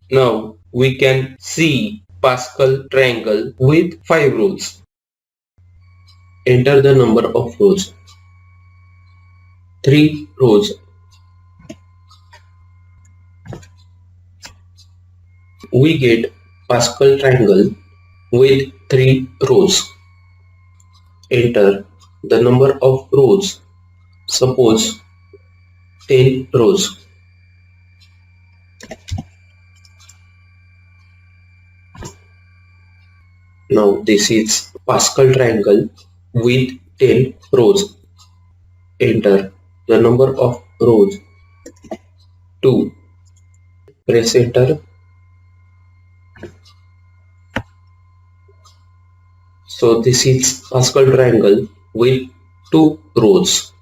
Now we can see Pascal triangle with 5 rows. Enter the number of rows. 3 rows. We get Pascal triangle with 3 rows. Enter the number of rows. Suppose 10 rows. Now this is Pascal triangle with 10 rows. Enter the number of rows. 2. Press enter. So this is Pascal triangle with 2 rows.